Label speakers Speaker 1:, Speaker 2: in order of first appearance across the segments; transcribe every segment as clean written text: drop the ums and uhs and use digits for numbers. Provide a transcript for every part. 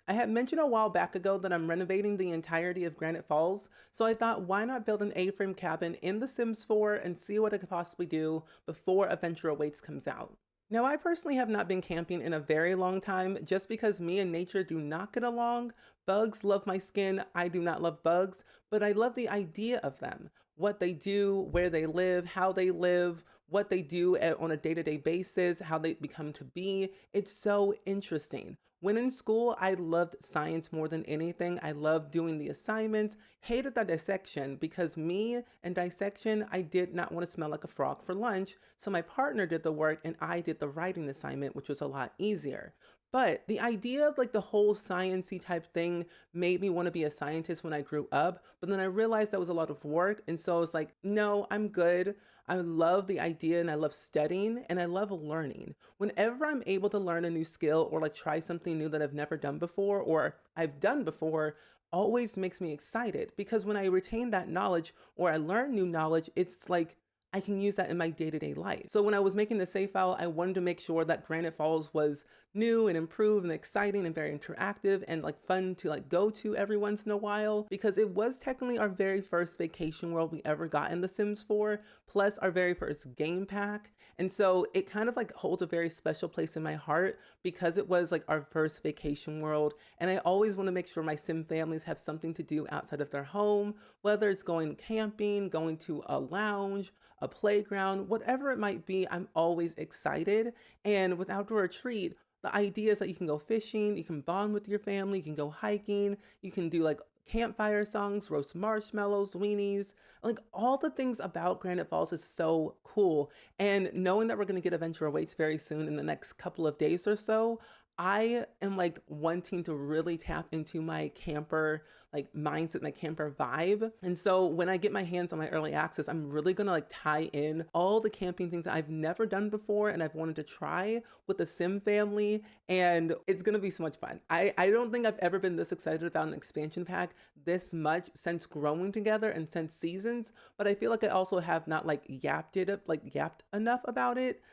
Speaker 1: I had mentioned a while back ago that I'm renovating the entirety of Granite Falls, so I thought why not build an A-frame cabin in The Sims 4 and see what I could possibly do before Adventure Awaits comes out. Now, I personally have not been camping in a very long time just because me and nature do not get along. Bugs love my skin, I do not love bugs, but I love the idea of them. What they do, where they live, how they live, what they do on a day-to-day basis, how they become to be. It's so interesting. When in school, I loved science more than anything. I loved doing the assignments, hated the dissection because me and dissection, I did not want to smell like a frog for lunch. So my partner did the work and I did the writing assignment, which was a lot easier. But the idea of like the whole sciencey type thing made me want to be a scientist when I grew up. But then I realized that was a lot of work. And so I was like, no, I'm good. I love the idea and I love studying and I love learning. Whenever I'm able to learn a new skill or like try something new that I've never done before or I've done before, always makes me excited because when I retain that knowledge or I learn new knowledge, it's like I can use that in my day-to-day life. So when I was making the save file, I wanted to make sure that Granite Falls was new and improved and exciting and very interactive and like fun to like go to every once in a while because it was technically our very first vacation world we ever got in The Sims 4, plus our very first game pack. And so it kind of like holds a very special place in my heart because it was like our first vacation world. And I always want to make sure my Sim families have something to do outside of their home, whether it's going camping, going to a lounge, a playground, whatever it might be, I'm always excited. And with Outdoor Retreat, the idea is that you can go fishing, you can bond with your family, you can go hiking, you can do like campfire songs, roast marshmallows, weenies, like all the things about Granite Falls is so cool. And knowing that we're going to get Adventure Awaits very soon in the next couple of days or so, I am like wanting to really tap into my camper like mindset, my camper vibe. And so when I get my hands on my early access, I'm really gonna like tie in all the camping things that I've never done before and I've wanted to try with the Sim family. And it's gonna be so much fun. I don't think I've ever been this excited about an expansion pack this much since growing together and since seasons. But I feel like I also have not like yapped enough about it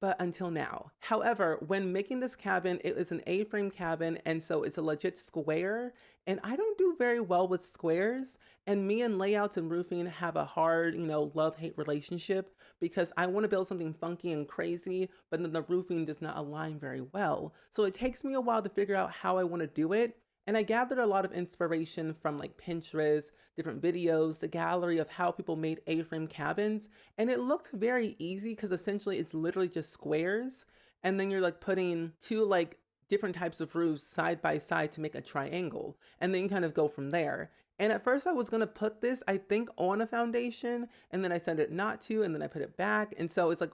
Speaker 1: but until now. However, when making this cabin, it is an A-frame cabin, and so it's a legit square, and I don't do very well with squares, and me and layouts and roofing have a hard, love-hate relationship because I want to build something funky and crazy, but then the roofing does not align very well. So it takes me a while to figure out how I want to do it, and I gathered a lot of inspiration from like Pinterest, different videos, the gallery of how people made A-frame cabins. And it looked very easy because essentially it's literally just squares. And then you're like putting two like different types of roofs side by side to make a triangle. And then you kind of go from there. And at first I was gonna put this, I think, on a foundation, and then I said it not to, and then I put it back. And so it's like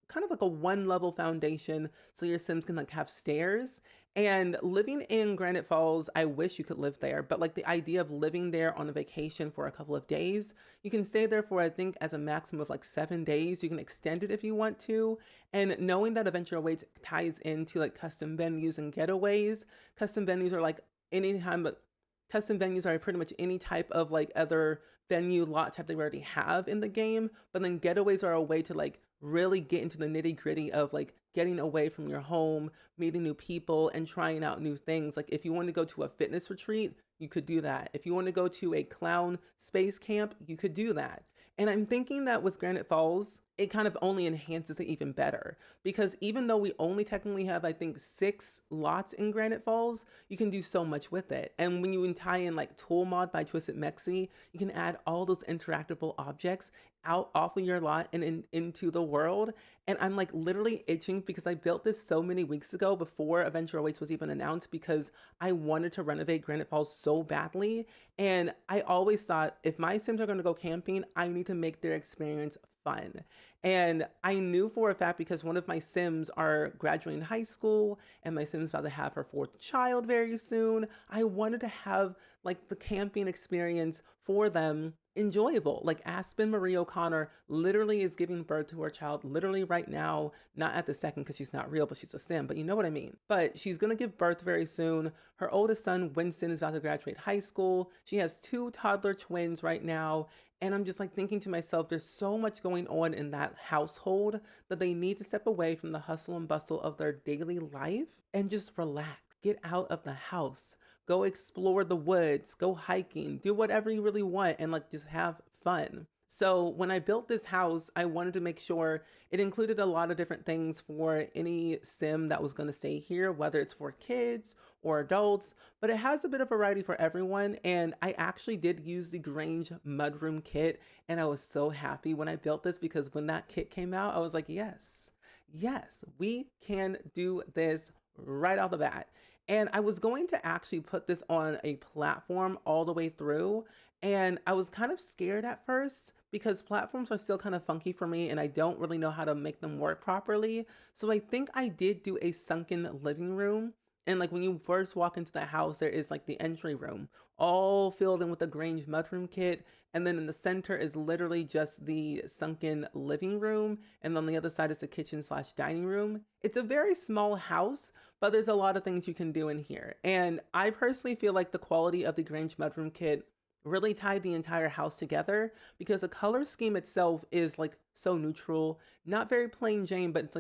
Speaker 1: kind of like a one level foundation so your Sims can like have stairs. And living in Granite Falls, I wish you could live there, but like the idea of living there on a vacation for a couple of days, you can stay there for I think as a maximum of like 7 days. You can extend it if you want to. And knowing that Adventure Awaits ties into like custom venues and getaways, custom venues are like anytime but custom venues are pretty much any type of like other venue lot type they already have in the game, but then getaways are a way to like really get into the nitty gritty of like getting away from your home, meeting new people and trying out new things. Like if you want to go to a fitness retreat, you could do that. If you want to go to a clown space camp, you could do that. And I'm thinking that with Granite Falls, it kind of only enhances it even better because even though we only technically have, I think, 6 lots in Granite Falls, you can do so much with it. And when you tie in like Tool Mod by Twisted Mexi, you can add all those interactable objects out off of your lot and into the world. And I'm like literally itching because I built this so many weeks ago before Adventure Awaits was even announced because I wanted to renovate Granite Falls so badly. And I always thought if my Sims are going to go camping, I need to make their experience fun. And I knew for a fact because one of my Sims are graduating high school and my Sim's about to have her 4th child very soon. I wanted to have like the camping experience for them enjoyable. Like Aspen Marie O'Connor literally is giving birth to her child literally right now, not at the second because she's not real, but she's a Sim, but you know what I mean. But she's gonna give birth very soon. Her oldest son, Winston, is about to graduate high school. She has 2 toddler twins right now. And I'm just like thinking to myself, there's so much going on in that household that they need to step away from the hustle and bustle of their daily life and just relax. get out of the house, go explore the woods, go hiking, do whatever you really want, and like just have fun. So when I built this house, I wanted to make sure it included a lot of different things for any sim that was going to stay here, whether it's for kids or adults, but it has a bit of variety for everyone. And I actually did use the Grange Mudroom kit, and I was so happy when I built this because when that kit came out, I was like, yes, yes, we can do this right off the bat. And I was going to actually put this on a platform all the way through. And I was kind of scared at first because platforms are still kind of funky for me and I don't really know how to make them work properly. So I think I did do a sunken living room. And like when you first walk into the house, there is like the entry room, all filled in with the Grange Mudroom kit. And then in the center is literally just the sunken living room. And on the other side is the kitchen slash dining room. It's a very small house, but there's a lot of things you can do in here. And I personally feel like the quality of the Grange Mudroom kit really tied the entire house together because the color scheme itself is like so neutral, not very plain Jane, but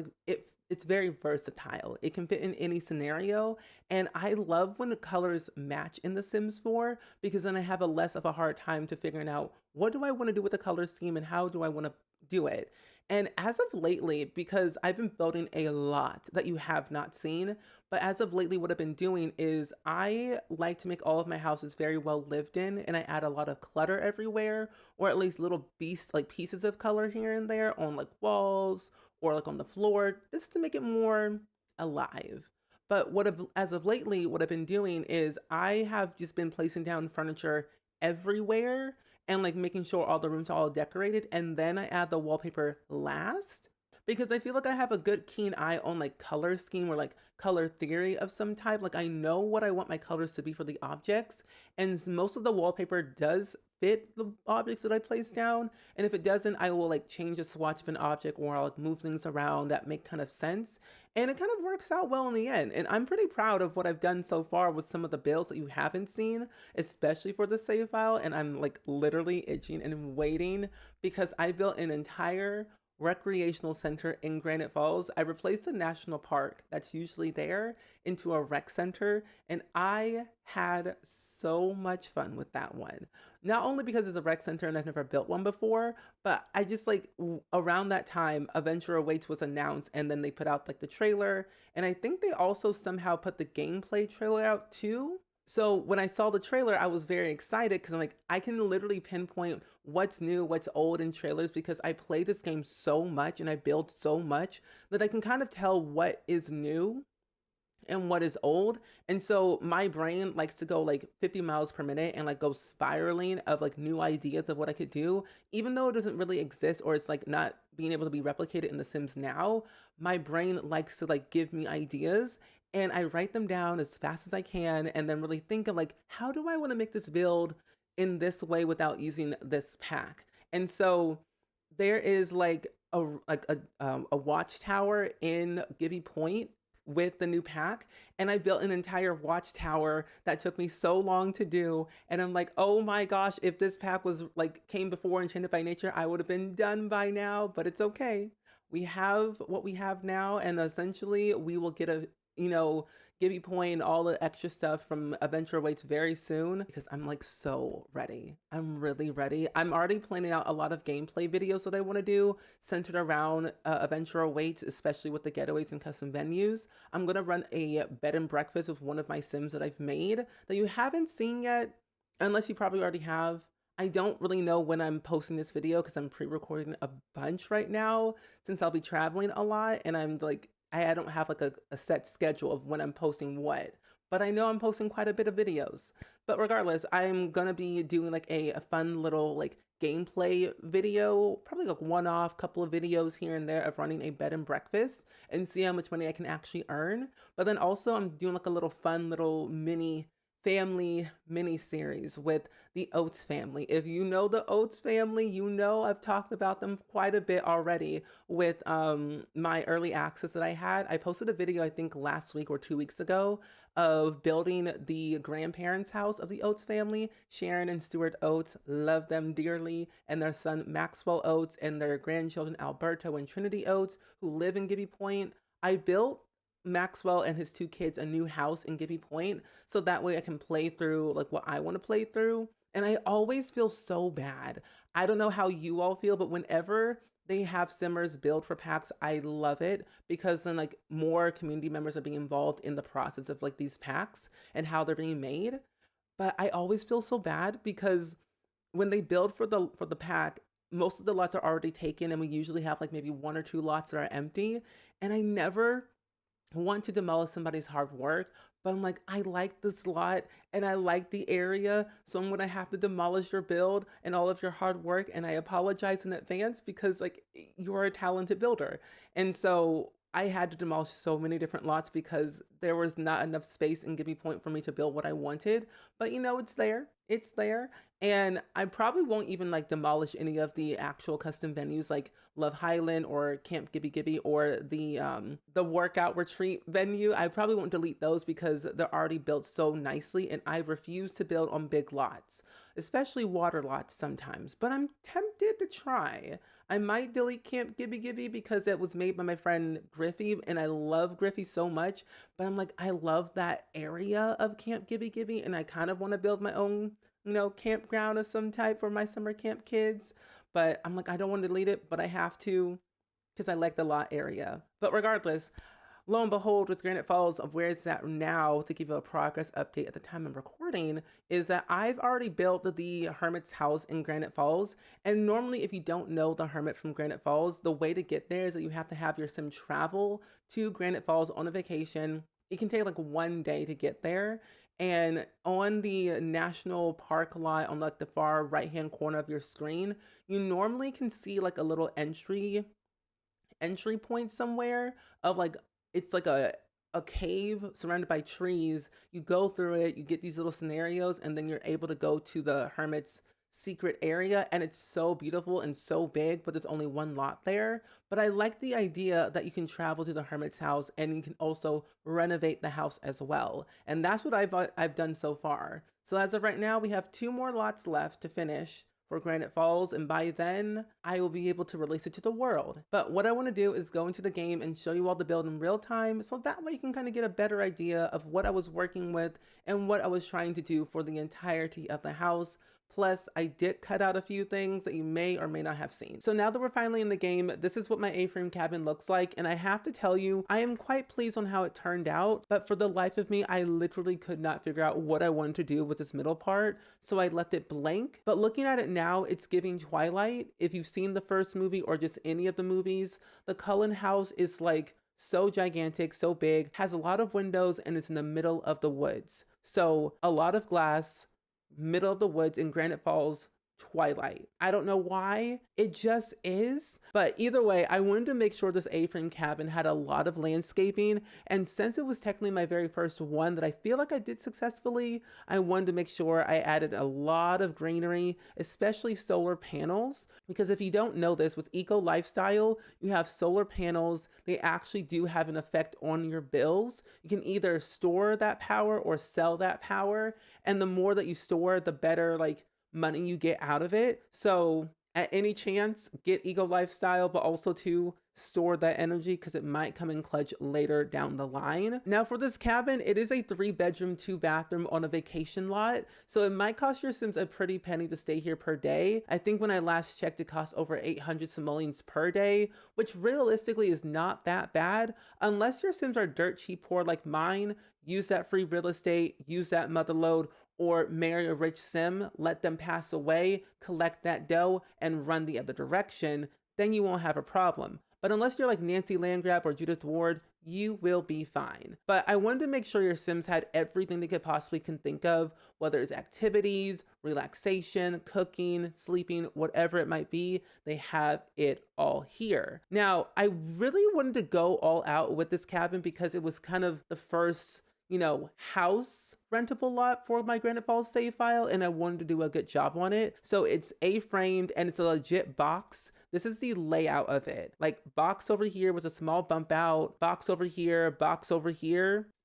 Speaker 1: it's very versatile. It can fit in any scenario. And I love when the colors match in The Sims 4 because then I have a less of a hard time to figuring out what do I want to do with the color scheme and how do I want to do it. And as of lately, because I've been building a lot that you have not seen, but as of lately, what I've been doing is I like to make all of my houses very well lived in, and I add a lot of clutter everywhere, or at least little like pieces of color here and there on like walls or like on the floor, just to make it more alive. But as of lately, what I've been doing is I have just been placing down furniture everywhere and like making sure all the rooms are all decorated. And then I add the wallpaper last because I feel like I have a good keen eye on like color scheme or like color theory of some type. Like I know what I want my colors to be for the objects, and most of the wallpaper does fit the objects that I place down. And if it doesn't, I will like change the swatch of an object or I'll like move things around that make kind of sense. And it kind of works out well in the end. And I'm pretty proud of what I've done so far with some of the builds that you haven't seen, especially for the save file. And I'm like literally itching and waiting because I built an entire recreational center in Granite Falls. I replaced a national park that's usually there into a rec center, and I had so much fun with that one. Not only because it's a rec center and I've never built one before, but I just like around that time, Adventure Awaits was announced, and then they put out like the trailer, and I think they also somehow put the gameplay trailer out too. So when I saw the trailer, I was very excited because I'm like, I can literally pinpoint what's new, what's old in trailers because I play this game so much and I build so much that I can kind of tell what is new and what is old. And so my brain likes to go like 50 miles per minute and like go spiraling of like new ideas of what I could do, even though it doesn't really exist or it's like not being able to be replicated in The Sims now. My brain likes to like give me ideas and I write them down as fast as I can and then really think of like, how do I want to make this build in this way without using this pack? And so there is like a watchtower in Gibby Point with the new pack, and I built an entire watchtower that took me so long to do, and I'm like, oh my gosh, if this pack was like came before Enchanted by Nature, I would have been done by now, but it's okay. We have what we have now, and essentially we will get a Gibby Point and all the extra stuff from Adventure Awaits very soon because I'm like so ready. I'm really ready. I'm already planning out a lot of gameplay videos that I want to do centered around Adventure Awaits, especially with the getaways and custom venues. I'm going to run a bed and breakfast with one of my Sims that I've made that you haven't seen yet, unless you probably already have. I don't really know when I'm posting this video because I'm pre-recording a bunch right now since I'll be traveling a lot and I'm like, I don't have like a set schedule of when I'm posting what, but I know I'm posting quite a bit of videos. But regardless, I'm gonna be doing like a fun little like gameplay video, probably like one-off couple of videos here and there of running a bed and breakfast and see how much money I can actually earn. But then also I'm doing like a little fun little mini family mini series with the Oates family. If you know the Oates family, you know I've talked about them quite a bit already with my early access that I had. I posted a video I think last week or 2 weeks ago of building the grandparents' house of the Oates family. Sharon and Stuart Oates, love them dearly, and their son Maxwell Oates and their grandchildren Alberto and Trinity Oates, who live in Gibby Point. I built Maxwell and his two kids a new house in Gibby Point, so that way I can play through like what I want to play through. And I always feel so bad. I don't know how you all feel, but whenever they have simmers build for packs, I love it because then like more community members are being involved in the process of like these packs and how they're being made. But I always feel so bad because when they build for the pack, most of the lots are already taken and we usually have like maybe one or two lots that are empty. And I never want to demolish somebody's hard work, but I'm like, I like this lot and I like the area, so I'm gonna have to demolish your build and all of your hard work. And I apologize in advance because like you are a talented builder. And so I had to demolish so many different lots because there was not enough space in Gibby Point for me to build what I wanted. But you know, it's there. It's there. And I probably won't even like demolish any of the actual custom venues like Love Highland or Camp Gibby Gibby or the workout retreat venue. I probably won't delete those because they're already built so nicely and I refuse to build on big lots, especially water lots sometimes, but I'm tempted to try. I might delete Camp Gibby Gibby because it was made by my friend Griffey and I love Griffey so much, but I'm like, I love that area of Camp Gibby Gibby and I kind of want to build my own, you know, campground of some type for my summer camp kids. But I'm like, I don't want to delete it, but I have to because I like the lot area. But regardless, lo and behold, with Granite Falls, of where it's at now, to give you a progress update at the time I'm recording, is that I've already built the Hermit's house in Granite Falls. And normally, if you don't know the Hermit from Granite Falls, the way to get there is that you have to have your sim travel to Granite Falls on a vacation. It can take like 1 day to get there. And on the national park lot on like the far right hand corner of your screen, you normally can see like a little entry point somewhere of like, it's like a cave surrounded by trees. You go through it, you get these little scenarios, and then you're able to go to the Hermit's secret area, and it's so beautiful and so big, but there's only one lot there. But I like the idea that you can travel to the Hermit's house and you can also renovate the house as well. And that's what I've done so far. So as of right now, we have 2 more lots left to finish for Granite Falls, and by then I will be able to release it to the world. But what I want to do is go into the game and show you all the build in real time, so that way you can kind of get a better idea of what I was working with and what I was trying to do for the entirety of the house. Plus, I did cut out a few things that you may or may not have seen. So now that we're finally in the game, this is what my A-frame cabin looks like. And I have to tell you, I am quite pleased on how it turned out. But for the life of me, I literally could not figure out what I wanted to do with this middle part. So I left it blank. But looking at it now, it's giving Twilight. If you've seen the first movie or just any of the movies, the Cullen house is like so gigantic, so big, has a lot of windows, and it's in the middle of the woods. So a lot of glass, middle of the woods in Granite Falls, Twilight. I don't know why, it just is. But either way, I wanted to make sure this A-frame cabin had a lot of landscaping. And since it was technically my very first one that I feel like I did successfully, I wanted to make sure I added a lot of greenery, especially solar panels. Because if you don't know this, with Eco Lifestyle, you have solar panels. They actually do have an effect on your bills. You can either store that power or sell that power. And the more that you store, the better like money you get out of it. So at any chance, get Eco Lifestyle, but also to store that energy because it might come in clutch later down the line. Now for this cabin, it is a 3-bedroom, 2-bathroom on a vacation lot. So it might cost your Sims a pretty penny to stay here per day. I think when I last checked, it costs over 800 simoleons per day, which realistically is not that bad. Unless your Sims are dirt cheap poor like mine, use that free real estate, use that mother load, or marry a rich sim, let them pass away, collect that dough, and run the other direction, then you won't have a problem. But unless you're like Nancy Landgrab or Judith Ward, you will be fine. But I wanted to make sure your Sims had everything they could possibly can think of, whether it's activities, relaxation, cooking, sleeping, whatever it might be, they have it all here. Now, I really wanted to go all out with this cabin because it was kind of the first, you know, house rentable lot for my Granite Falls save file, and I wanted to do a good job on it. So it's A-framed and it's a legit box. This is the layout of it. Like box over here was a small bump out, box over here,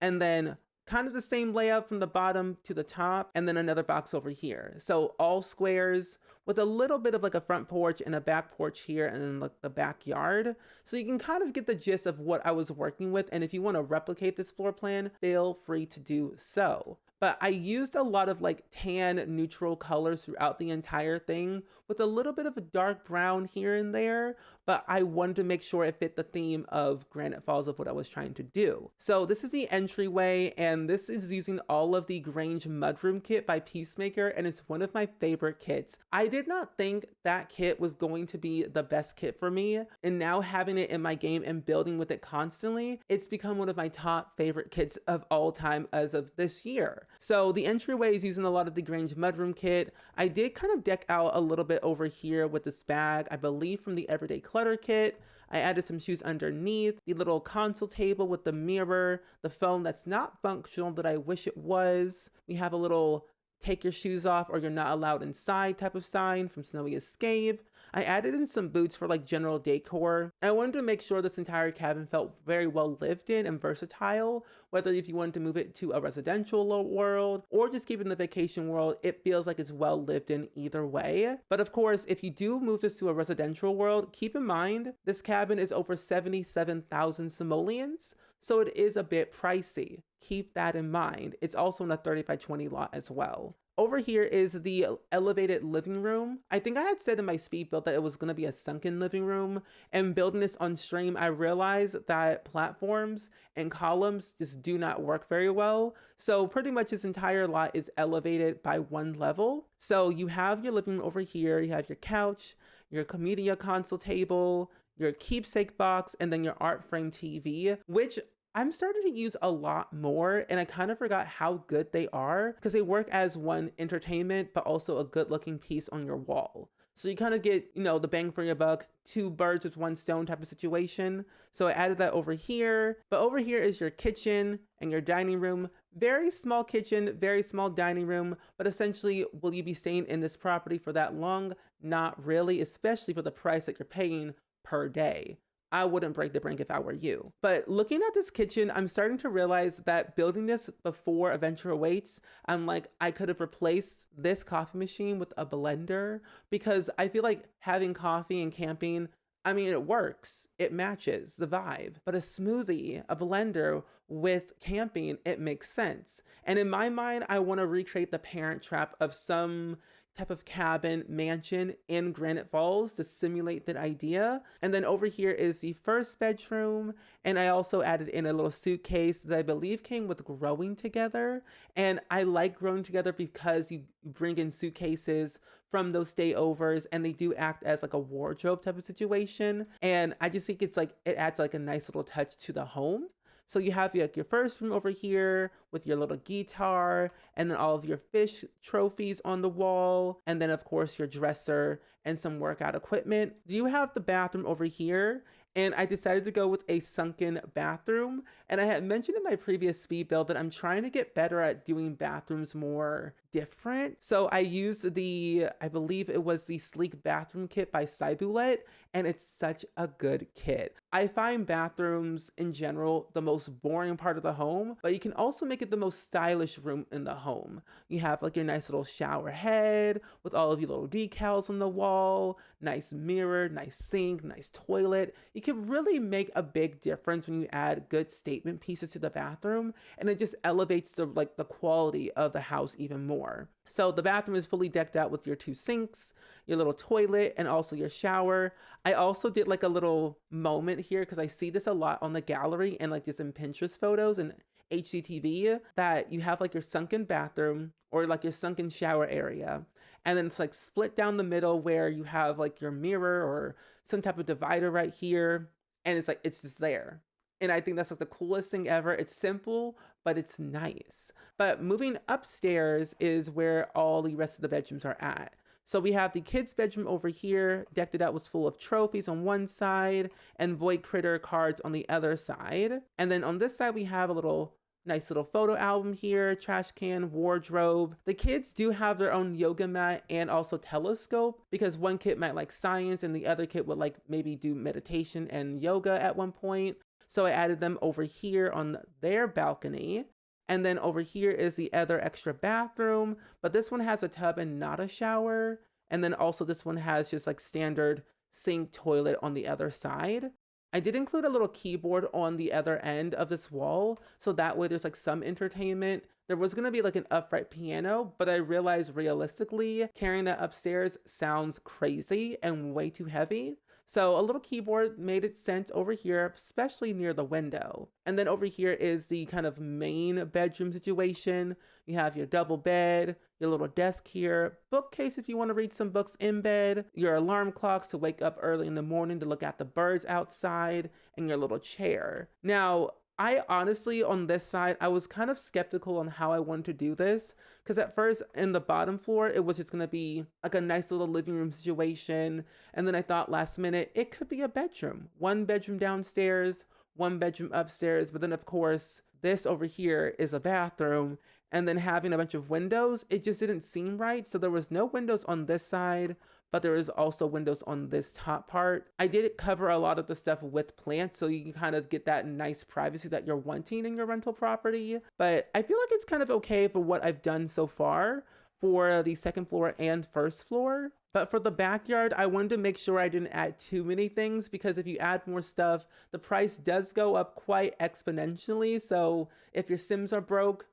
Speaker 1: and then kind of the same layout from the bottom to the top, and then another box over here. So all squares with a little bit of like a front porch and a back porch here, and then like the backyard. So you can kind of get the gist of what I was working with. And if you want to replicate this floor plan, feel free to do so. But I used a lot of like tan neutral colors throughout the entire thing with a little bit of a dark brown here and there, but I wanted to make sure it fit the theme of Granite Falls of what I was trying to do. So this is the entryway, and this is using all of the Grange Mudroom kit by Peacemaker, and it's one of my favorite kits. I did not think that kit was going to be the best kit for me, and now having it in my game and building with it constantly, it's become one of my top favorite kits of all time as of this year. So the entryway is using a lot of the Grange Mudroom kit. I did kind of deck out a little bit over here with this bag, I believe from the Everyday Clutter kit. I added some shoes underneath, the little console table with the mirror, the phone that's not functional that I wish it was. We have a little take your shoes off or you're not allowed inside type of sign from Snowy Escape. I added in some boots for like general decor. I wanted to make sure this entire cabin felt very well lived in and versatile, whether if you wanted to move it to a residential world or just keep it in the vacation world, it feels like it's well lived in either way. But of course, if you do move this to a residential world, keep in mind this cabin is over 77,000 simoleons, so it is a bit pricey. Keep that in mind. It's also in a 30 by 20 lot as well. Over here is the elevated living room. I think I had said in my speed build that it was going to be a sunken living room, and building this on stream, I realized that platforms and columns just do not work very well. So pretty much this entire lot is elevated by one level. So you have your living room over here, you have your couch, your media console table, your keepsake box, and then your art frame TV, which I'm starting to use a lot more, and I kind of forgot how good they are because they work as one entertainment, but also a good looking piece on your wall. So you kind of get, you know, the bang for your buck, two birds with one stone type of situation. So I added that over here, but over here is your kitchen and your dining room. Very small kitchen, very small dining room, but essentially, will you be staying in this property for that long? Not really, especially for the price that you're paying per day. I wouldn't break the bank if I were you. But looking at this kitchen, I'm starting to realize that building this before Adventure Awaits, I'm like, I could have replaced this coffee machine with a blender because I feel like having coffee and camping, I mean, it works. It matches the vibe. But a smoothie, a blender with camping, it makes sense. And in my mind, I want to recreate the Parent Trap of some type of cabin mansion in Granite Falls to simulate that idea. And then over here is the first bedroom, and I also added in a little suitcase that I believe came with Growing Together. And I like Growing Together because you bring in suitcases from those stayovers and they do act as like a wardrobe type of situation. And I just think it's like it adds like a nice little touch to the home. So you have like your first room over here with your little guitar, and then all of your fish trophies on the wall, and then of course your dresser and some workout equipment. You have the bathroom over here, and I decided to go with a sunken bathroom. And I had mentioned in my previous speed build that I'm trying to get better at doing bathrooms more different. So I used the, I believe it was the Sleek Bathroom Kit by Cybulet, and it's such a good kit. I find bathrooms in general the most boring part of the home, but you can also make it the most stylish room in the home. You have like your nice little shower head with all of your little decals on the wall, nice mirror, nice sink, nice toilet. You can really make a big difference when you add good statement pieces to the bathroom, and it just elevates the quality of the house even more. So the bathroom is fully decked out with your two sinks, your little toilet, and also your shower. I also did like a little moment here because I see this a lot on the gallery and like just in Pinterest photos and HGTV, that you have like your sunken bathroom or like your sunken shower area, and then it's like split down the middle where you have like your mirror or some type of divider right here, and it's like it's just there. And I think that's like the coolest thing ever. It's simple, but it's nice. But moving upstairs is where all the rest of the bedrooms are at. So we have the kids' bedroom over here, decked it out with full of trophies on one side and Void Critter cards on the other side. And then on this side, we have a nice little photo album here, trash can, wardrobe. The kids do have their own yoga mat and also telescope, because one kid might like science and the other kid would like maybe do meditation and yoga at one point. So I added them over here on their balcony. And then over here is the other extra bathroom, but this one has a tub and not a shower. And then also this one has just like standard sink toilet on the other side. I did include a little keyboard on the other end of this wall, so that way there's like some entertainment. There was gonna be like an upright piano, but I realized realistically carrying that upstairs sounds crazy and way too heavy. So a little keyboard made its sense over here, especially near the window. And then over here is the kind of main bedroom situation. You have your double bed, your little desk here, bookcase if you want to read some books in bed, your alarm clocks to wake up early in the morning to look at the birds outside, and your little chair. Now, I honestly, on this side, I was kind of skeptical on how I wanted to do this, because at first in the bottom floor, it was just going to be like a nice little living room situation. And then I thought last minute, it could be a bedroom. One bedroom downstairs, one bedroom upstairs. But then of course, this over here is a bathroom. And then having a bunch of windows, it just didn't seem right. So there was no windows on this side, but there is also windows on this top part. I did cover a lot of the stuff with plants, so you can kind of get that nice privacy that you're wanting in your rental property. But I feel like it's kind of okay for what I've done so far for the second floor and first floor. But for the backyard, I wanted to make sure I didn't add too many things, because if you add more stuff, the price does go up quite exponentially. So if your Sims are broke,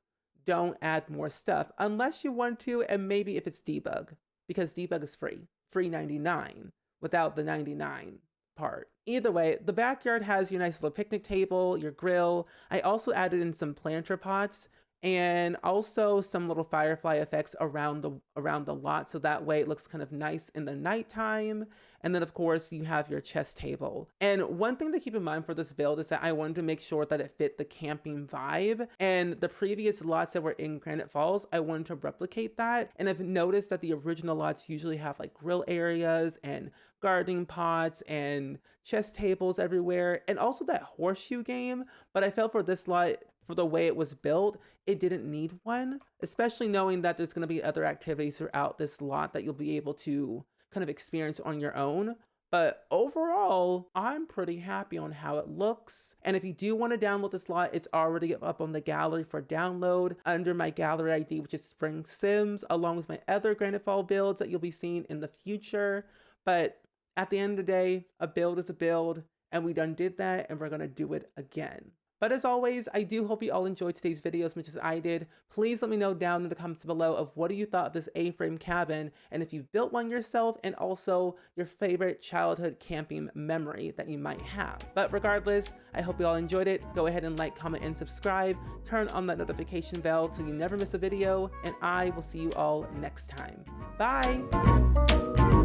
Speaker 1: don't add more stuff unless you want to, and maybe if it's debug, because debug is free 99 without the 99 part. Either way, the backyard has your nice little picnic table, your grill. I also added in some planter pots and also some little firefly effects around the lot, so that way it looks kind of nice in the nighttime. And then of course you have your chess table. And one thing to keep in mind for this build is that I wanted to make sure that it fit the camping vibe, and the previous lots that were in Granite Falls, I wanted to replicate that. And I've noticed that the original lots usually have like grill areas and gardening pots and chess tables everywhere, and also that horseshoe game. But I felt for this lot, for the way it was built, it didn't need one, especially knowing that there's going to be other activities throughout this lot that you'll be able to kind of experience on your own. But overall, I'm pretty happy on how it looks. And if you do want to download this lot, it's already up on the gallery for download under my gallery ID, which is SpringSims, along with my other Granite Fall builds that you'll be seeing in the future. But at the end of the day, a build is a build, and we done did that, and we're going to do it again. But as always, I do hope you all enjoyed today's video as much as I did. Please let me know down in the comments below of what do you thought of this A-frame cabin, and if you've built one yourself, and also your favorite childhood camping memory that you might have. But regardless, I hope you all enjoyed it. Go ahead and like, comment, and subscribe. Turn on that notification bell so you never miss a video, and I will see you all next time. Bye!